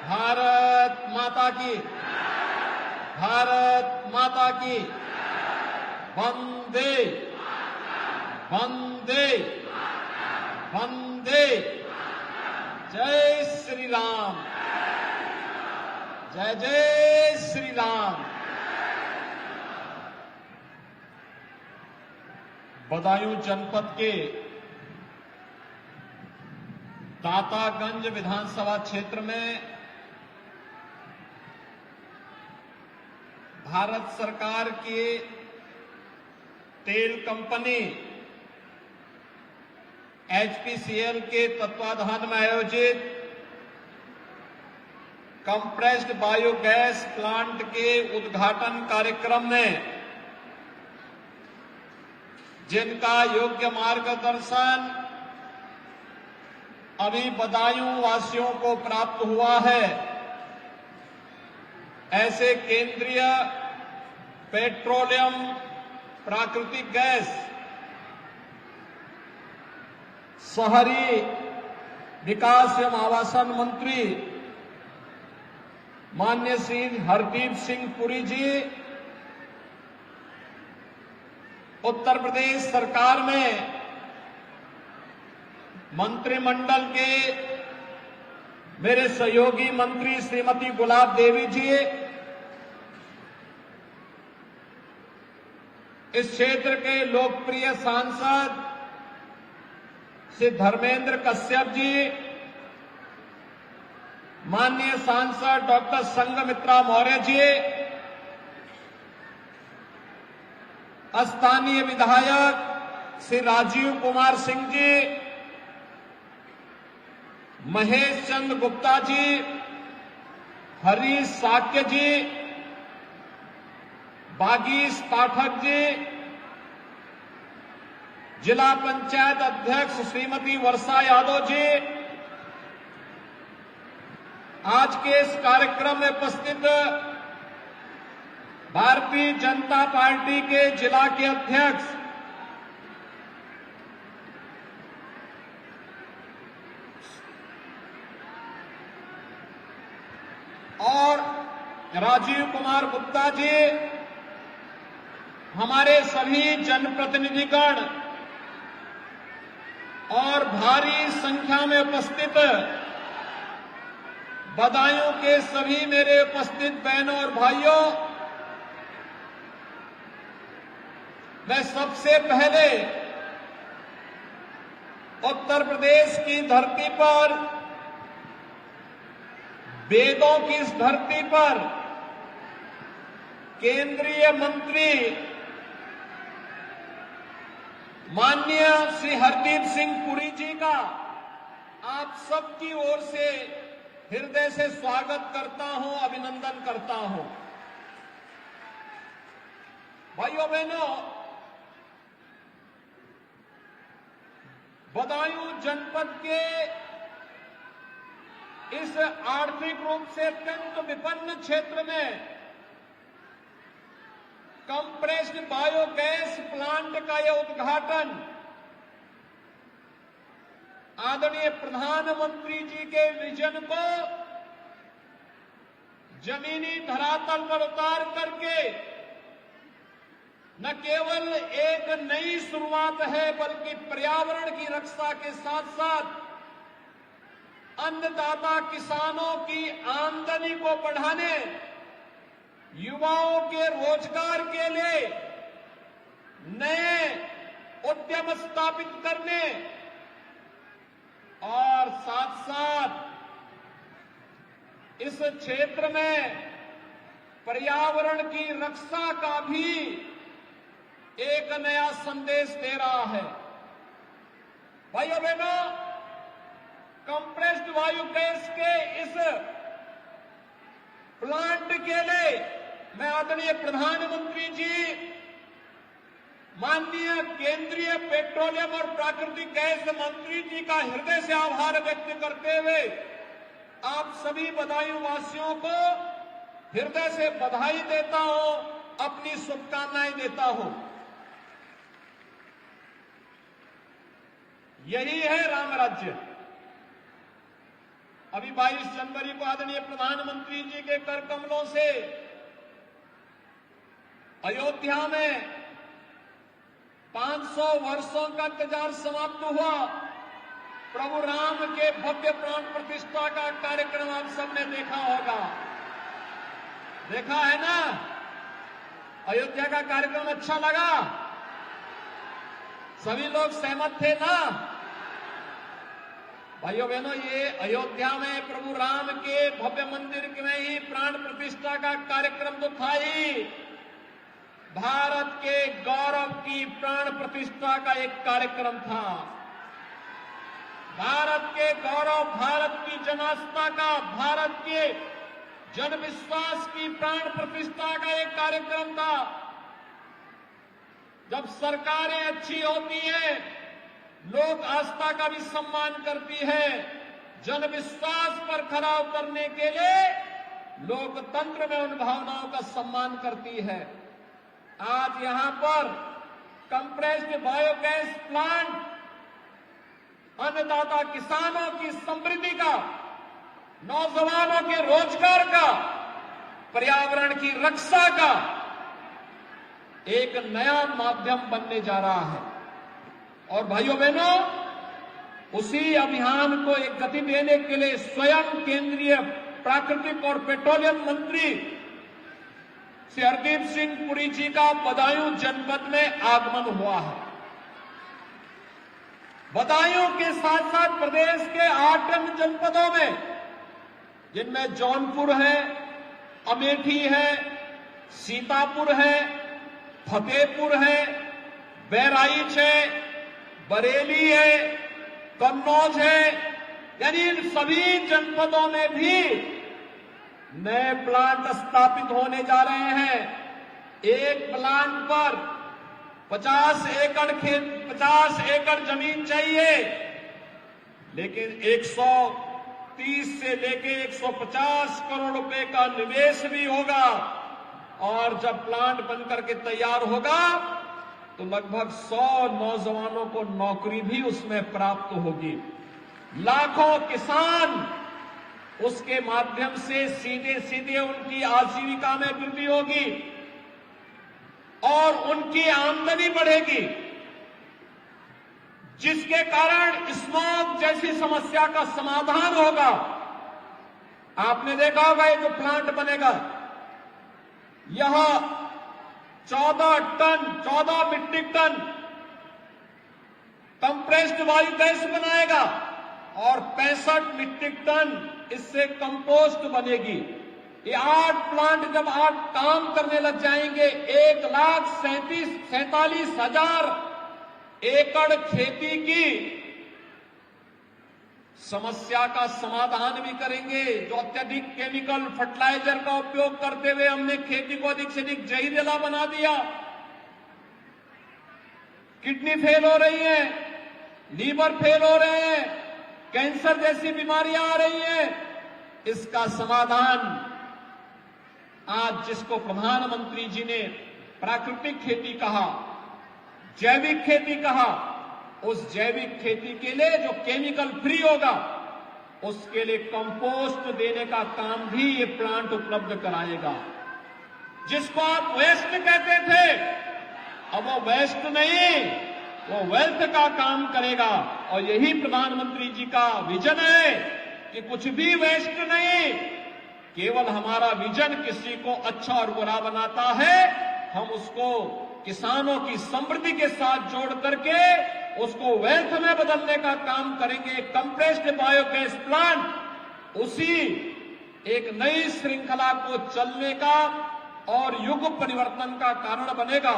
भारत माता की, भारत माता की, वंदे वंदे वंदे। जय श्री राम, जय जय श्री राम। बदायूं जनपद के दातागंज विधानसभा क्षेत्र में भारत सरकार की तेल कंपनी एचपीसीएल के तत्वाधान में आयोजित कंप्रेस्ड बायोगैस प्लांट के उद्घाटन कार्यक्रम में जिनका योग्य मार्गदर्शन अभी बदायूं वासियों को प्राप्त हुआ है, ऐसे केंद्रीय पेट्रोलियम प्राकृतिक गैस शहरी विकास एवं आवासन मंत्री माननीय श्री हरदीप सिंह पुरी जी उत्तर प्रदेश सरकार में मंत्रिमंडल के मेरे सहयोगी मंत्री श्रीमती गुलाब देवी जी, इस क्षेत्र के लोकप्रिय सांसद श्री धर्मेंद्र कश्यप जी, माननीय सांसद डॉक्टर संघमित्रा मौर्य जी, स्थानीय विधायक श्री राजीव कुमार सिंह जी, महेश चंद्र गुप्ता जी, हरीश साक्य जी, बागीश पाठक जी, जिला पंचायत अध्यक्ष श्रीमती वर्षा यादव जी, आज के इस कार्यक्रम में उपस्थित भारतीय जनता पार्टी के जिला के अध्यक्ष और राजीव कुमार गुप्ता जी, हमारे सभी जनप्रतिनिधिगण और भारी संख्या में उपस्थित बदायूं के सभी मेरे उपस्थित बहनों और भाइयों, मैं सबसे पहले उत्तर प्रदेश की धरती पर, वेदों की इस धरती पर केंद्रीय मंत्री माननीय श्री हरदीप सिंह पुरी जी का आप सबकी ओर से हृदय से स्वागत करता हूं, अभिनंदन करता हूं। भाइयों बहनों, बदायूं जनपद के इस आर्थिक रूप से अत्यंत विपन्न क्षेत्र में कंप्रेस्ड बायोगैस प्लांट का यह उद्घाटन आदरणीय प्रधानमंत्री जी के विजन को जमीनी धरातल पर उतार करके न केवल एक नई शुरुआत है, बल्कि पर्यावरण की रक्षा के साथ साथ अन्नदाता किसानों की आमदनी को बढ़ाने, युवाओं के रोजगार के लिए नए उद्यम स्थापित करने और साथ साथ इस क्षेत्र में पर्यावरण की रक्षा का भी एक नया संदेश दे रहा है। भाइयों बहनों, कंप्रेस्ड बायोगैस के इस प्लांट के लिए मैं आदरणीय प्रधानमंत्री जी, माननीय केंद्रीय पेट्रोलियम और प्राकृतिक गैस मंत्री जी का हृदय से आभार व्यक्त करते हुए आप सभी बदायूं वासियों को हृदय से बधाई देता हूं, अपनी शुभकामनाएं देता हूं। यही है राम राज्य अभी 22 जनवरी को आदरणीय प्रधानमंत्री जी के कर कमलों से अयोध्या में 500 वर्षों का इंतजार समाप्त हुआ। प्रभु राम के भव्य प्राण प्रतिष्ठा का कार्यक्रम आप सबने देखा होगा, देखा है ना? अयोध्या का कार्यक्रम अच्छा लगा? सभी लोग सहमत थे ना? भाइयों बहनों, ये अयोध्या में प्रभु राम के भव्य मंदिर में ही प्राण प्रतिष्ठा का कार्यक्रम तो था ही, भारत के गौरव की प्राण प्रतिष्ठा का एक कार्यक्रम था। भारत के गौरव, भारत की जनास्था का, भारत के जनविश्वास की प्राण प्रतिष्ठा का एक कार्यक्रम था। जब सरकारें अच्छी होती हैं, लोक आस्था का भी सम्मान करती है, जनविश्वास पर खरा उतरने के लिए लोकतंत्र में उन भावनाओं का सम्मान करती है। आज यहां पर कंप्रेस्ड बायोगैस प्लांट अन्नदाता किसानों की समृद्धि का, नौजवानों के रोजगार का, पर्यावरण की रक्षा का एक नया माध्यम बनने जा रहा है। और भाइयों बहनों, उसी अभियान को एक गति देने के लिए स्वयं केंद्रीय प्राकृतिक और पेट्रोलियम मंत्री श्री हरदीप सिंह पुरी जी का बदायूं जनपद में आगमन हुआ है। बदायूं के साथ साथ प्रदेश के 8 अन्य जनपदों में, जिनमें जौनपुर है, अमेठी है, सीतापुर है, फतेहपुर है, बहराइच है, बरेली है, कन्नौज है, यानी इन सभी जनपदों में भी नए प्लांट स्थापित होने जा रहे हैं। एक प्लांट पर 50 एकड़ जमीन चाहिए, लेकिन 130 से लेके 150 करोड़ रुपए का निवेश भी होगा। और जब प्लांट बनकर के तैयार होगा तो लगभग 100 नौजवानों को नौकरी भी उसमें प्राप्त होगी। लाखों किसान उसके माध्यम से सीधे सीधे उनकी आजीविका में वृद्धि होगी और उनकी आमदनी बढ़ेगी, जिसके कारण स्मॉग जैसी समस्या का समाधान होगा। आपने देखा होगा ये जो प्लांट बनेगा, यह 14 मीट्रिक टन कंप्रेस्ड बायोगैस बनाएगा और 65 मीट्रिक टन इससे कंपोस्ट बनेगी। ये 8 प्लांट जब 8 काम करने लग जाएंगे, 1,47,000 एकड़ खेती की समस्या का समाधान भी करेंगे। जो अत्यधिक केमिकल फर्टिलाइजर का उपयोग करते हुए हमने खेती को अधिक से अधिक जहरीला बना दिया, किडनी फेल हो रही है, लीवर फेल हो रहे हैं, कैंसर जैसी बीमारियां आ रही हैं, इसका समाधान आज जिसको प्रधानमंत्री जी ने प्राकृतिक खेती कहा, जैविक खेती कहा, उस जैविक खेती के लिए जो केमिकल फ्री होगा, उसके लिए कंपोस्ट देने का काम भी ये प्लांट उपलब्ध कराएगा। जिसको आप वेस्ट कहते थे, अब वो वेस्ट नहीं, वो वेल्थ का काम करेगा। और यही प्रधानमंत्री जी का विजन है कि कुछ भी वेस्ट नहीं, केवल हमारा विजन किसी को अच्छा और बुरा बनाता है, हम उसको किसानों की समृद्धि के साथ जोड़ करके उसको वेल्थ में बदलने का काम करेंगे। कंप्रेस्ड बायोगैस प्लांट उसी एक नई श्रृंखला को चलने का और युग परिवर्तन का कारण बनेगा।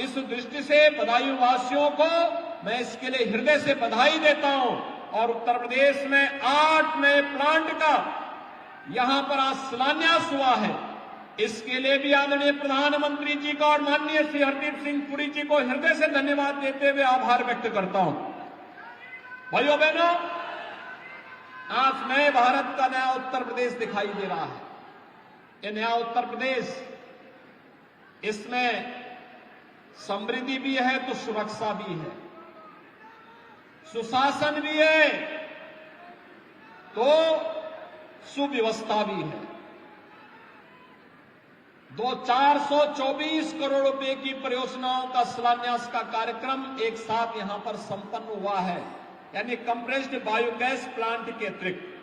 इस दृष्टि से बदायूं वासियों को मैं इसके लिए हृदय से बधाई देता हूं। और उत्तर प्रदेश में 8 नए प्लांट का यहां पर आज शिलान्यास हुआ है। इसके लिए भी आदरणीय प्रधानमंत्री जी का और माननीय श्री हरदीप सिंह पुरी जी को हृदय से धन्यवाद देते हुए आभार व्यक्त करता हूं। भाइयों बहनों, आज नए भारत का नया उत्तर प्रदेश दिखाई दे रहा है। ये नया उत्तर प्रदेश, इसमें समृद्धि भी है तो सुरक्षा भी है, सुशासन भी है तो सुव्यवस्था भी है। 424 करोड़ रुपए की परियोजनाओं का शिलान्यास का कार्यक्रम एक साथ यहां पर संपन्न हुआ है, यानी कंप्रेस्ड बायोगैस प्लांट के अतिरिक्त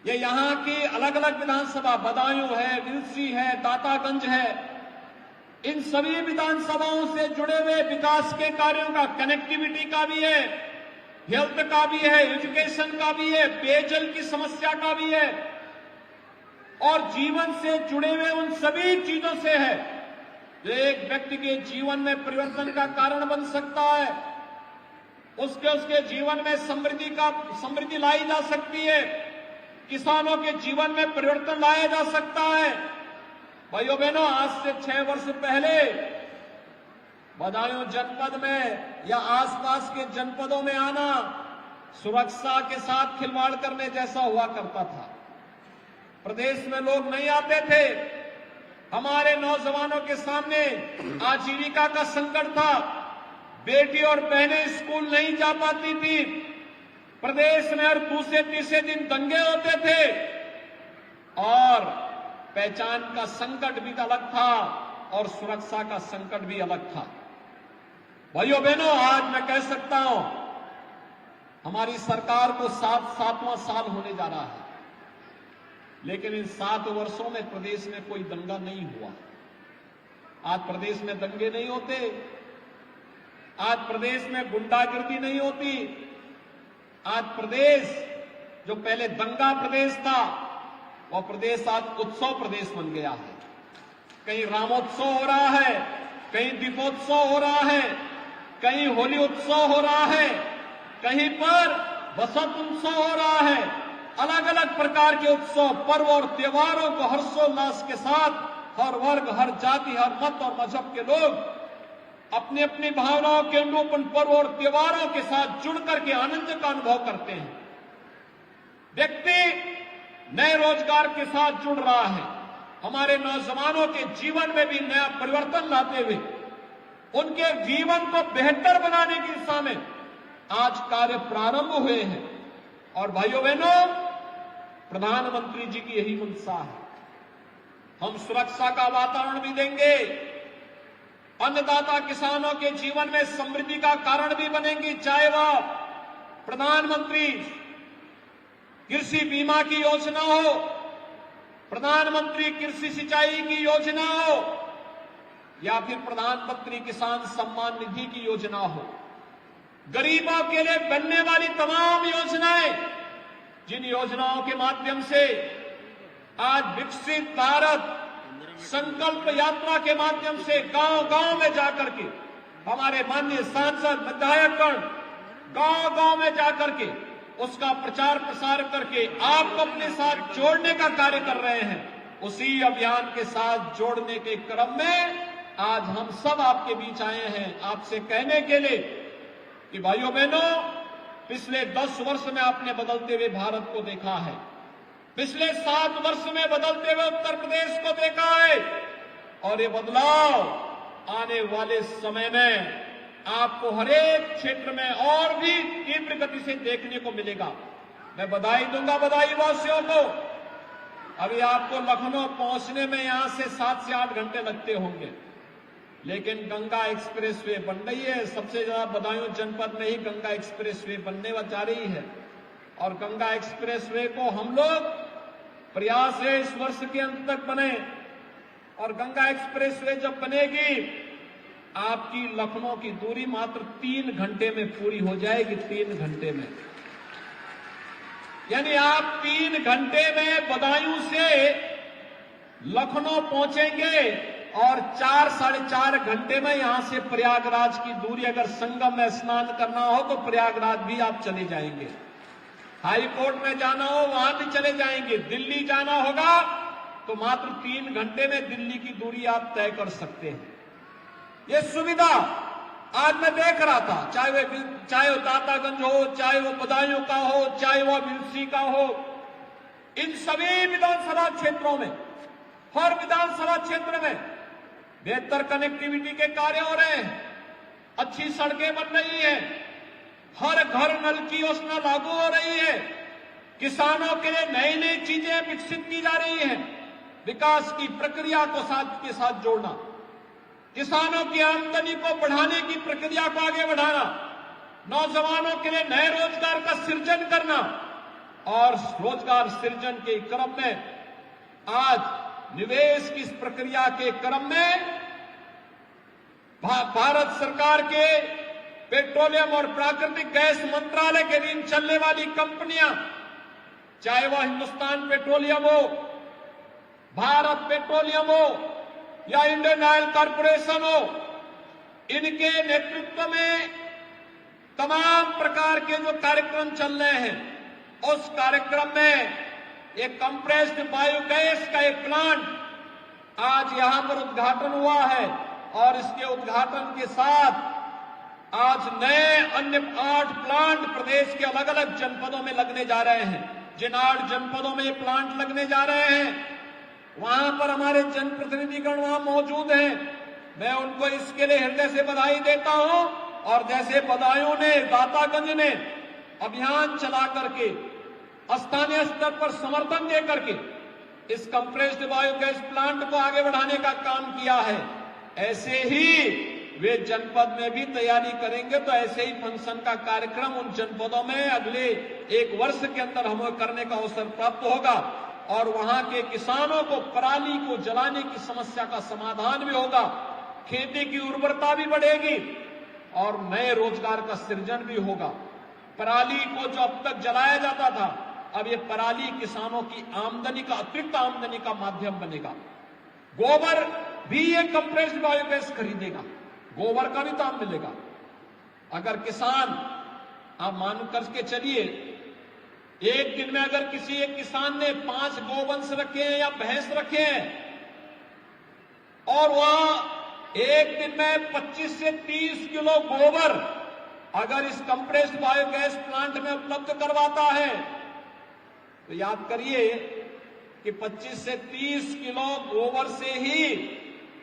ये यहां की अलग अलग विधानसभा बदायूं है, विलसी है, दातागंज है, इन सभी विधानसभाओं से जुड़े हुए विकास के कार्यों का, कनेक्टिविटी का भी है, हेल्थ का भी है, एजुकेशन का भी है, पेयजल की समस्या का भी है और जीवन से जुड़े हुए उन सभी चीजों से है जो एक व्यक्ति के जीवन में परिवर्तन का कारण बन सकता है, उसके जीवन में समृद्धि लाई जा सकती है, किसानों के जीवन में परिवर्तन लाया जा सकता है। भाइयों बहनों, आज से 6 वर्ष पहले बदायूं जनपद में या आसपास के जनपदों में आना सुरक्षा के साथ खिलवाड़ करने जैसा हुआ करता था। प्रदेश में लोग नहीं आते थे, हमारे नौजवानों के सामने आजीविका का संकट था, बेटी और बहनें स्कूल नहीं जा पाती थी, प्रदेश में हर दूसरे तीसरे दिन दंगे होते थे और पहचान का संकट भी अलग था और सुरक्षा का संकट भी अलग था। भाइयों बहनों, आज मैं कह सकता हूं हमारी सरकार को 7वां साल होने जा रहा है, लेकिन इन 7 वर्षों में प्रदेश में कोई दंगा नहीं हुआ। आज प्रदेश में दंगे नहीं होते, आज प्रदेश में गुंडागिर्दी नहीं होती, आज प्रदेश जो पहले दंगा प्रदेश था वह प्रदेश आज उत्सव प्रदेश बन गया है। कहीं रामोत्सव हो रहा है, कहीं दीपोत्सव हो रहा है, कहीं होली उत्सव हो रहा है, कहीं पर बसंत उत्सव हो रहा है। अलग अलग प्रकार के उत्सव, पर्व और त्योहारों को हर्षोल्लास के साथ हर वर्ग, हर जाति, हर मत और मजहब के लोग अपनी अपनी भावनाओं के अनुरूप उन पर्व और त्योहारों के साथ जुड़ करके आनंद का अनुभव करते हैं। व्यक्ति नए रोजगार के साथ जुड़ रहा है, हमारे नौजवानों के जीवन में भी नया परिवर्तन लाते हुए उनके जीवन को बेहतर बनाने की दिशा में आज कार्य प्रारंभ हुए हैं। और भाइयों बहनों, प्रधानमंत्री जी की यही मंशा है। हम सुरक्षा का वातावरण भी देंगे, अन्नदाता किसानों के जीवन में समृद्धि का कारण भी बनेंगी, चाहे वह प्रधानमंत्री कृषि बीमा की योजना हो, प्रधानमंत्री कृषि सिंचाई की योजना हो या फिर प्रधानमंत्री किसान सम्मान निधि की योजना हो। गरीबों के लिए बनने वाली तमाम योजनाएं, जिन योजनाओं के माध्यम से आज विकसित भारत संकल्प यात्रा के माध्यम से गांव-गांव में जाकर के हमारे माननीय सांसद, विधायकगण गांव-गांव में जाकर के उसका प्रचार प्रसार करके आपको अपने साथ जोड़ने का कार्य कर रहे हैं। उसी अभियान के साथ जोड़ने के क्रम में आज हम सब आपके बीच आए हैं, आपसे कहने के लिए कि भाइयों बहनों, पिछले 10 वर्ष में आपने बदलते हुए भारत को देखा है, पिछले 7 वर्ष में बदलते हुए उत्तर प्रदेश को देखा है और ये बदलाव आने वाले समय में आपको हर एक क्षेत्र में और भी तीव्र गति से देखने को मिलेगा। मैं बधाई दूंगा बदायूं वासियों को। अभी आपको लखनऊ पहुंचने में यहां से 7 से 8 घंटे लगते होंगे, लेकिन गंगा एक्सप्रेसवे बन रही है। सबसे ज्यादा बदायूं जनपद में ही गंगा एक्सप्रेसवे बनने जा रही है और गंगा एक्सप्रेसवे को हम लोग प्रयास है इस वर्ष के अंत तक बने और गंगा एक्सप्रेसवे जब बनेगी आपकी लखनऊ की दूरी मात्र 3 घंटे में पूरी हो जाएगी। 3 घंटे में, यानी आप 3 घंटे में बदायूं से लखनऊ पहुंचेंगे और 4 साढ़े 4 घंटे में यहां से प्रयागराज की दूरी, अगर संगम में स्नान करना हो तो प्रयागराज भी आप चले जाएंगे, हाई कोर्ट में जाना हो वहां भी चले जाएंगे, दिल्ली जाना होगा तो मात्र 3 घंटे में दिल्ली की दूरी आप तय कर सकते हैं। ये सुविधा आज मैं देख रहा था, चाहे वो दातागंज हो, चाहे वो बदायूं का हो, चाहे वो विलसी का हो, इन सभी विधानसभा क्षेत्रों में, हर विधानसभा क्षेत्र में बेहतर कनेक्टिविटी के कार्य हो रहे हैं, अच्छी सड़कें बन रही हैं, हर घर नल की योजना लागू हो रही है, किसानों के लिए नई नई चीजें विकसित की जा रही हैं। विकास की प्रक्रिया को साथ के साथ जोड़ना, किसानों की आमदनी को बढ़ाने की प्रक्रिया को आगे बढ़ाना, नौजवानों के लिए नए रोजगार का सृजन करना और रोजगार सृजन के क्रम में आज निवेश की इस प्रक्रिया के क्रम में भारत सरकार के पेट्रोलियम और प्राकृतिक गैस मंत्रालय के अधीन चलने वाली कंपनियां, चाहे वह हिंदुस्तान पेट्रोलियम हो, भारत पेट्रोलियम हो या इंडियन ऑयल कॉरपोरेशन हो, इनके नेतृत्व में तमाम प्रकार के जो कार्यक्रम चल रहे हैं, उस कार्यक्रम में एक कंप्रेस्ड बायोगैस का एक प्लांट आज यहां पर उद्घाटन हुआ है और इसके उद्घाटन के साथ आज नए अन्य 8 प्लांट प्रदेश के अलग अलग जनपदों में लगने जा रहे हैं। जिन 8 जनपदों में ये प्लांट लगने जा रहे हैं, वहां पर हमारे जनप्रतिनिधिगण वहां मौजूद हैं। मैं उनको इसके लिए हृदय से बधाई देता हूं। और जैसे बदायूं ने, दातागंज ने अभियान चला करके स्थानीय स्तर पर समर्थन दे करके इस कंप्रेस्ड बायोगैस प्लांट को आगे बढ़ाने का काम किया है, ऐसे ही वे जनपद में भी तैयारी करेंगे तो ऐसे ही फंक्शन का कार्यक्रम उन जनपदों में अगले 1 वर्ष के अंदर हमें करने का अवसर प्राप्त होगा और वहां के किसानों को पराली को जलाने की समस्या का समाधान भी होगा, खेती की उर्वरता भी बढ़ेगी और नए रोजगार का सृजन भी होगा। पराली को जो अब तक जलाया जाता था, अब ये पराली किसानों की आमदनी का, अतिरिक्त आमदनी का माध्यम बनेगा। गोबर भी ये कंप्रेस्ड बायोगैस खरीदेगा, गोबर का भी दाम मिलेगा। अगर किसान, आप मान करके चलिए, एक दिन में अगर किसी एक किसान ने 5 गोवंश रखे हैं या भैंस रखे हैं और वह एक दिन में 25 से 30 किलो गोबर अगर इस कंप्रेस्ड बायोगैस प्लांट में उपलब्ध करवाता है, तो याद करिए कि 25 से 30 किलो गोबर से ही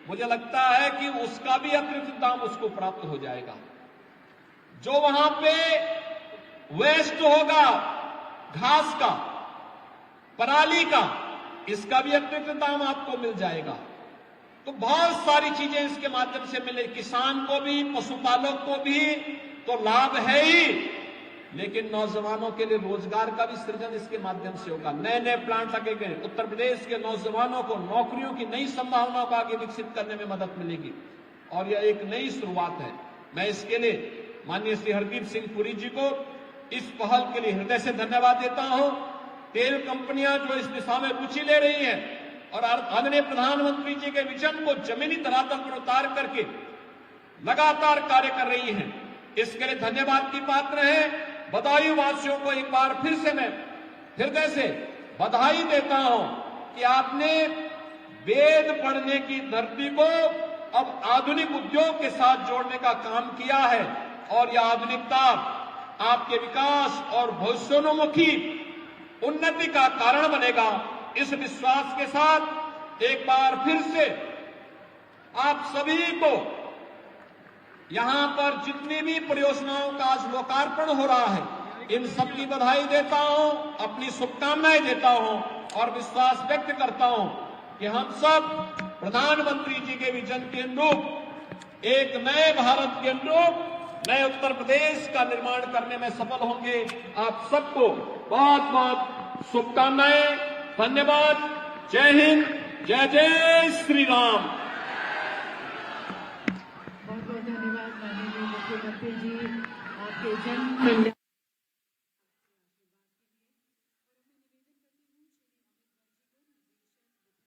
मुझे लगता है कि उसका भी अतिरिक्त दाम उसको प्राप्त हो जाएगा। जो वहां पे वेस्ट होगा घास का, पराली का, इसका भी अतिरिक्त दाम आपको मिल जाएगा। तो बहुत सारी चीजें इसके माध्यम से मिले, किसान को भी, पशुपालक को भी तो लाभ है ही, लेकिन नौजवानों के लिए रोजगार का भी सृजन इसके माध्यम से होगा। नए नए प्लांट लगे गए, उत्तर प्रदेश के नौजवानों को नौकरियों की नई संभावनाओं को आगे विकसित करने में मदद मिलेगी और यह एक नई शुरुआत है। मैं इसके लिए माननीय श्री हरदीप सिंह पुरी जी को इस पहल के लिए हृदय से धन्यवाद देता हूं। तेल कंपनियां जो इस दिशा में रुचि ले रही हैं और आदरणीय प्रधानमंत्री जी के विजन को जमीनी धरातल पर उतार करके लगातार कार्य कर रही हैं, इसके लिए धन्यवाद की पात्र है। बदायूं वासियों को एक बार फिर से मैं हृदय से बधाई देता हूं कि आपने वेद पढ़ने की धरती को अब आधुनिक उद्योग के साथ जोड़ने का काम किया है और यह आधुनिकता आपके विकास और भविष्योन्मुखी उन्नति का कारण बनेगा। इस विश्वास के साथ एक बार फिर से आप सभी को यहां पर जितनी भी परियोजनाओं का आज लोकार्पण हो रहा है, इन सब की बधाई देता हूं, अपनी शुभकामनाएं देता हूं और विश्वास व्यक्त करता हूं कि हम सब प्रधानमंत्री जी के विजन के अनुरूप एक नए भारत के अनुरूप नए उत्तर प्रदेश का निर्माण करने में सफल होंगे। आप सबको बहुत बहुत शुभकामनाएं, धन्यवाद। जय हिंद, जय जय श्री राम। बहुत बहुत धन्यवाद माननीय मुख्यमंत्री जी, आपके जन